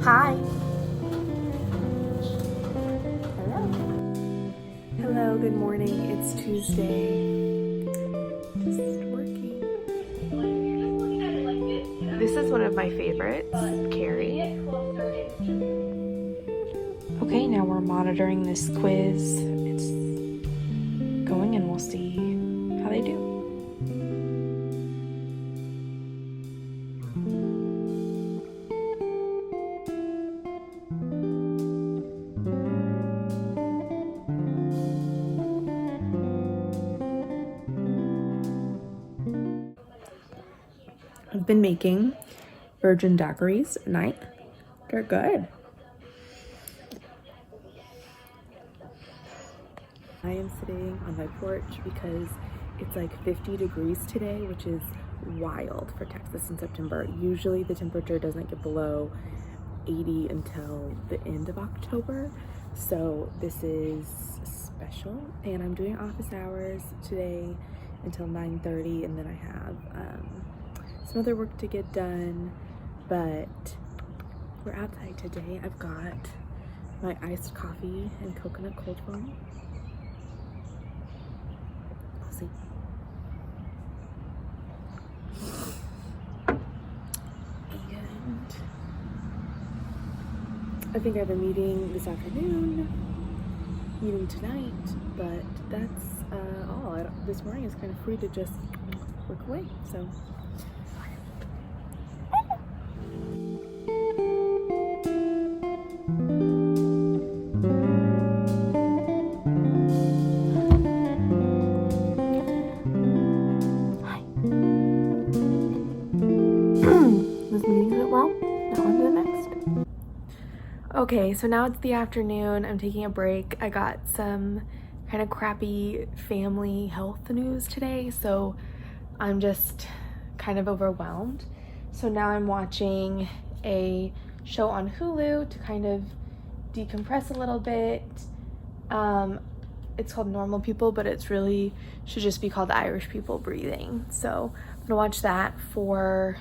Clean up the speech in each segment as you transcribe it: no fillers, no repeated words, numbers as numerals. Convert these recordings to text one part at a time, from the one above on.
Hi. Hello. Hello, good morning. It's Tuesday. Just working. This is one of my favorites, Carrie. Okay, now we're monitoring this quiz. It's going and we'll see how they do. I've been making virgin daiquiris at night. They're good. I am sitting on my porch because it's like 50 degrees today, which is wild for Texas in September. Usually the temperature doesn't get below 80 until the end of October. So this is special, and I'm doing office hours today until 9:30, and then I have some other work to get done, but we're outside today. I've got my iced coffee and coconut cold foam. I'll see. And I think I have a meeting this afternoon, meeting tonight, but that's all. This morning is kind of free to just work away, so. This meeting went well. Now on to the next. Okay, so now it's the afternoon. I'm taking a break. I got some kind of crappy family health news today, so I'm just kind of overwhelmed. So now I'm watching a show on Hulu to kind of decompress a little bit. It's called Normal People, but it's really should just be called Irish People Breathing. So I'm gonna watch that for,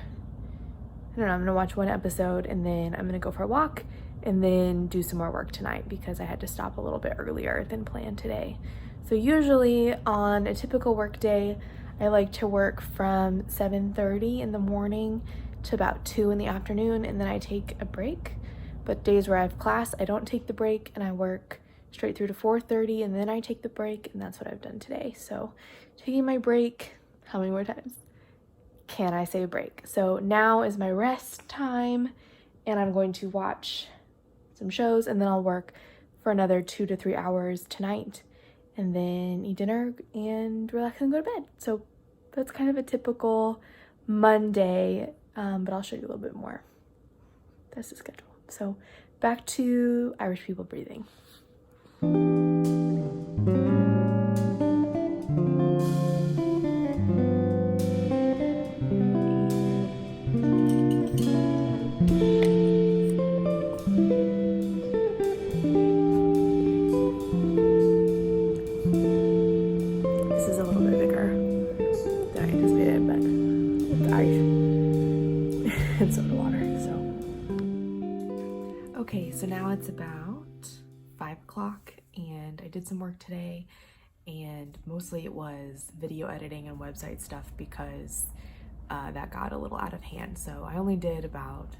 I don't know, I'm gonna watch one episode and then I'm gonna go for a walk and then do some more work tonight because I had to stop a little bit earlier than planned today. So usually on a typical work day, I like to work from 7:30 in the morning to about 2 in the afternoon, and then I take a break. But days where I have class, I don't take the break and I work straight through to 4:30, and then I take the break, and that's what I've done today. So taking my break, how many more times can I say break? So now is my rest time, and I'm going to watch some shows, and then I'll work for another 2 to 3 hours tonight, and then eat dinner and relax and go to bed. So that's kind of a typical Monday, but I'll show you a little bit more. That's the schedule. So back to Irish People Breathing. This is a little bit bigger than I anticipated, but it's Irish and soda water, so. Okay, so now it's about 5 o'clock, and I did some work today, and mostly it was video editing and website stuff because that got a little out of hand. So I only did about,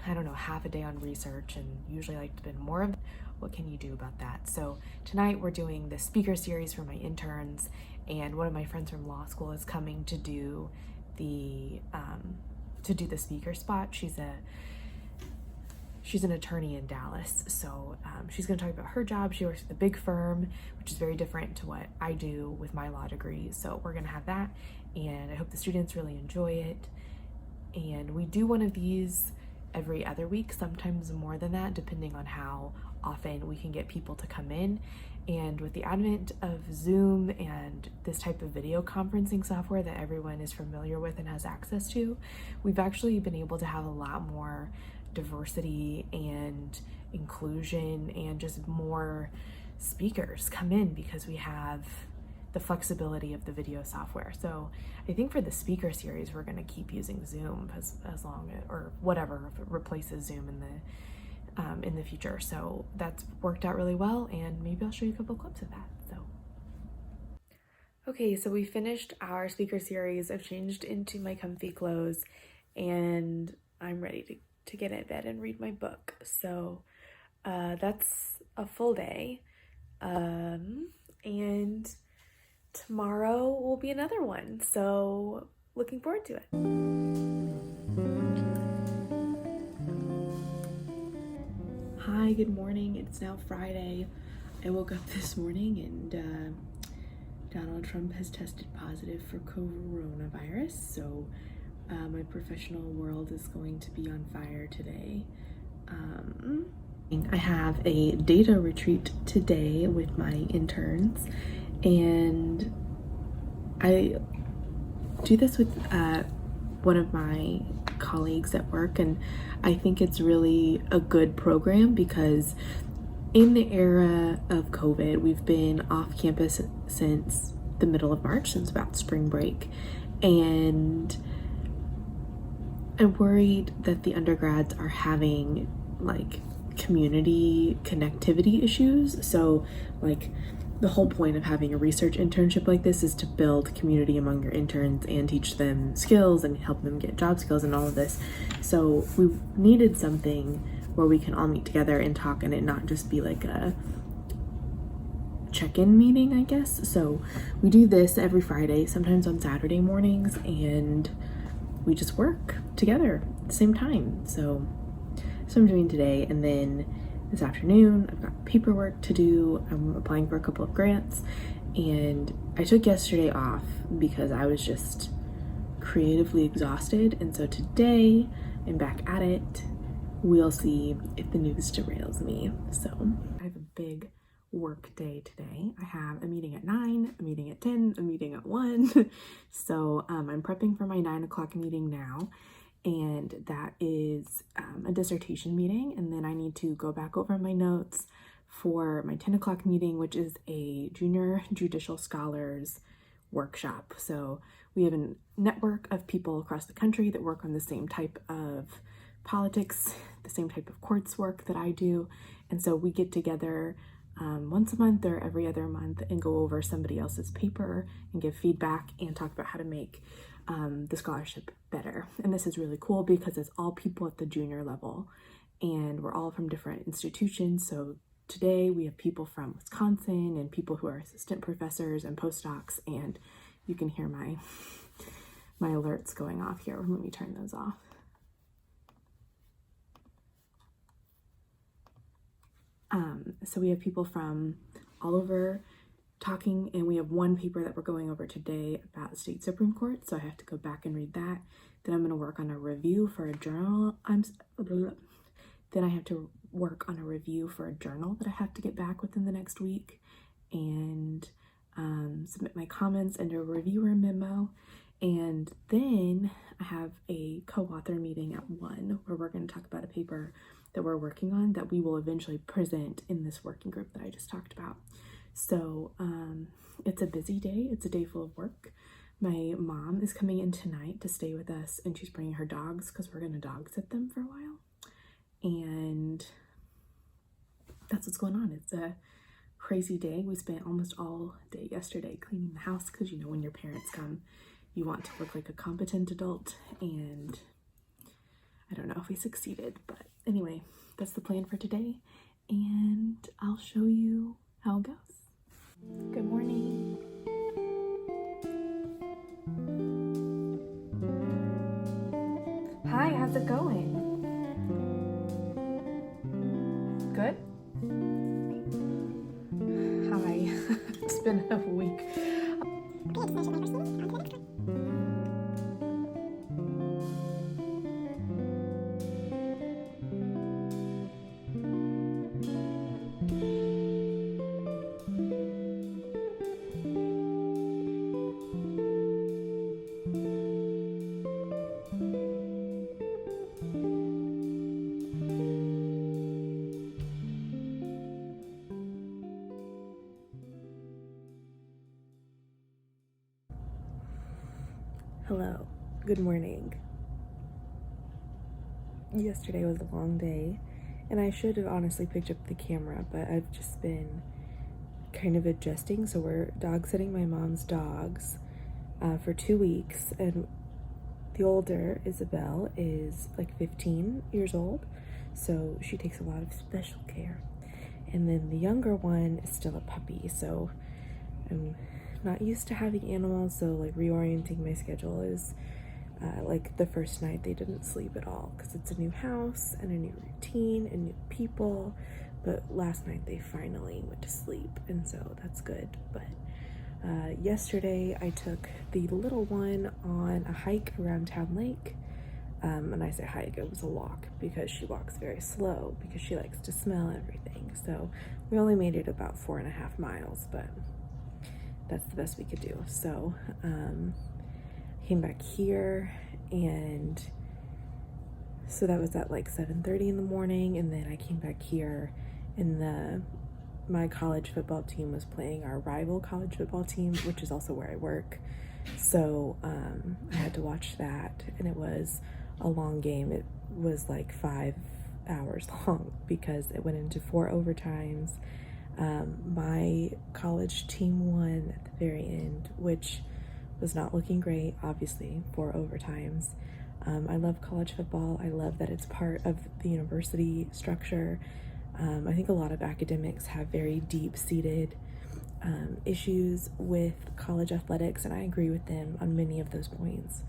I don't know, half a day on research, and usually I like to spend more of. What can you do about that? So tonight we're doing the speaker series for my interns, and one of my friends from law school is coming to do the speaker spot. She's an attorney in Dallas, so she's going to talk about her job. She works at the big firm, which is very different to what I do with my law degree. So we're going to have that, and I hope the students really enjoy it. And we do one of these every other week, sometimes more than that, depending on how often we can get people to come in. And with the advent of Zoom and this type of video conferencing software that everyone is familiar with and has access to, we've actually been able to have a lot more diversity and inclusion and just more speakers come in because we have the flexibility of the video software. So I think for the speaker series, we're going to keep using Zoom as long as, or whatever, if it replaces Zoom in the future. So that's worked out really well, and maybe I'll show you a couple clips of that. So okay, so we finished our speaker series. I've changed into my comfy clothes, and I'm ready to get in bed and read my book. So that's a full day, and tomorrow will be another one, so looking forward to it. Hi, good morning. It's now Friday. I woke up this morning and Donald Trump has tested positive for coronavirus, so my professional world is going to be on fire today. I have a data retreat today with my interns, and I do this with one of my colleagues at work, and I think it's really a good program because in the era of COVID, we've been off campus since the middle of March, since about spring break, and I'm worried that the undergrads are having like community connectivity issues. So like the whole point of having a research internship like this is to build community among your interns and teach them skills and help them get job skills and all of this. So we needed something where we can all meet together and talk, and it not just be like a check-in meeting, I guess. So we do this every Friday, sometimes on Saturday mornings, and we just work together at the same time. So that's what I'm doing today. And then this afternoon, I've got paperwork to do. I'm applying for a couple of grants, and I took yesterday off because I was just creatively exhausted. And so today I'm back at it. We'll see if the news derails me. So I have a big work day today. I have a meeting at 9, a meeting at 10, a meeting at 1. So I'm prepping for my 9 o'clock meeting now, and that is a dissertation meeting, and then I need to go back over my notes for my 10 o'clock meeting, which is a junior judicial scholars workshop. So we have a network of people across the country that work on the same type of politics, the same type of courts work that I do, and so we get together once a month or every other month and go over somebody else's paper and give feedback and talk about how to make the scholarship better. And this is really cool because it's all people at the junior level, and we're all from different institutions. So today we have people from Wisconsin and people who are assistant professors and postdocs, and you can hear my alerts going off here. Let me turn those off. So we have people from all over talking, and we have one paper that we're going over today about the state Supreme Court, so I have to go back and read that. Then I'm going to work on a review for a journal. Then I have to work on a review for a journal that I have to get back within the next week, and submit my comments and a reviewer memo. And then I have a co-author meeting at 1 where we're going to talk about a paper that we're working on that we will eventually present in this working group that I just talked about. So it's a busy day. It's a day full of work. My mom is coming in tonight to stay with us, and she's bringing her dogs because we're going to dog sit them for a while. And that's what's going on. It's a crazy day. We spent almost all day yesterday cleaning the house because, you know, when your parents come, you want to look like a competent adult, and I don't know if we succeeded, but anyway, that's the plan for today, and I'll show you how it goes. Good morning. Hi, how's it going? Good? Hi. It's been a week. Hello, good morning. Yesterday was a long day, and I should have honestly picked up the camera, but I've just been kind of adjusting. So we're dog sitting my mom's dogs for 2 weeks, and the older Isabel is like 15 years old, so she takes a lot of special care. And then the younger one is still a puppy, so I'm not used to having animals, so like reorienting my schedule is like the first night they didn't sleep at all because it's a new house and a new routine and new people. But last night they finally went to sleep, and so that's good. But yesterday I took the little one on a hike around Town Lake. And I say hike, it was a walk because she walks very slow because she likes to smell everything. So we only made it about 4.5 miles, but that's the best we could do. So came back here, and so that was at like 7:30 in the morning, and then I came back here, and my college football team was playing our rival college football team, which is also where I work. So I had to watch that, and it was a long game. It was like 5 hours long because it went into 4 overtimes. My college team won at the very end, which was not looking great, obviously, 4 overtimes. I love college football. I love that it's part of the university structure. I think a lot of academics have very deep-seated issues with college athletics, and I agree with them on many of those points.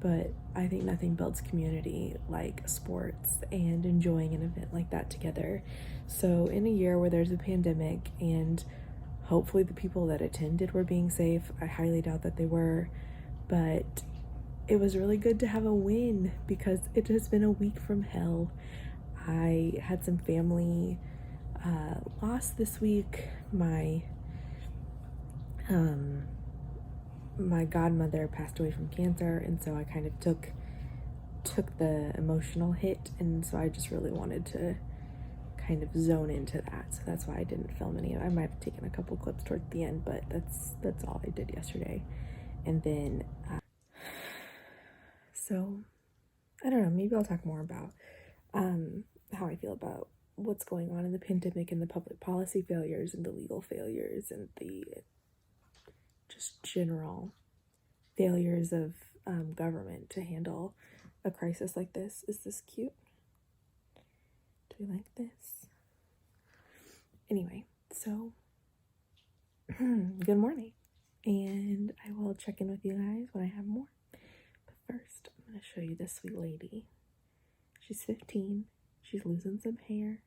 But I think nothing builds community like sports and enjoying an event like that together. So in a year where there's a pandemic, and hopefully the people that attended were being safe, I highly doubt that they were, but it was really good to have a win because it has been a week from hell. I had some family loss this week. My godmother passed away from cancer, and so I kind of took the emotional hit, and so I just really wanted to kind of zone into that. So that's why I didn't film any. I might have taken a couple clips towards the end, but that's all I did yesterday. And then so I don't know, maybe I'll talk more about how I feel about what's going on in the pandemic and the public policy failures and the legal failures and the just general failures of government to handle a crisis like this. Is this cute? Do we like this? Anyway, so good morning, and I will check in with you guys when I have more. But first, I'm going to show you this sweet lady. She's 15. She's losing some hair,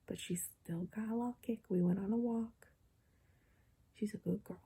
but she's still got a little kick. We went on a walk. She's a good girl.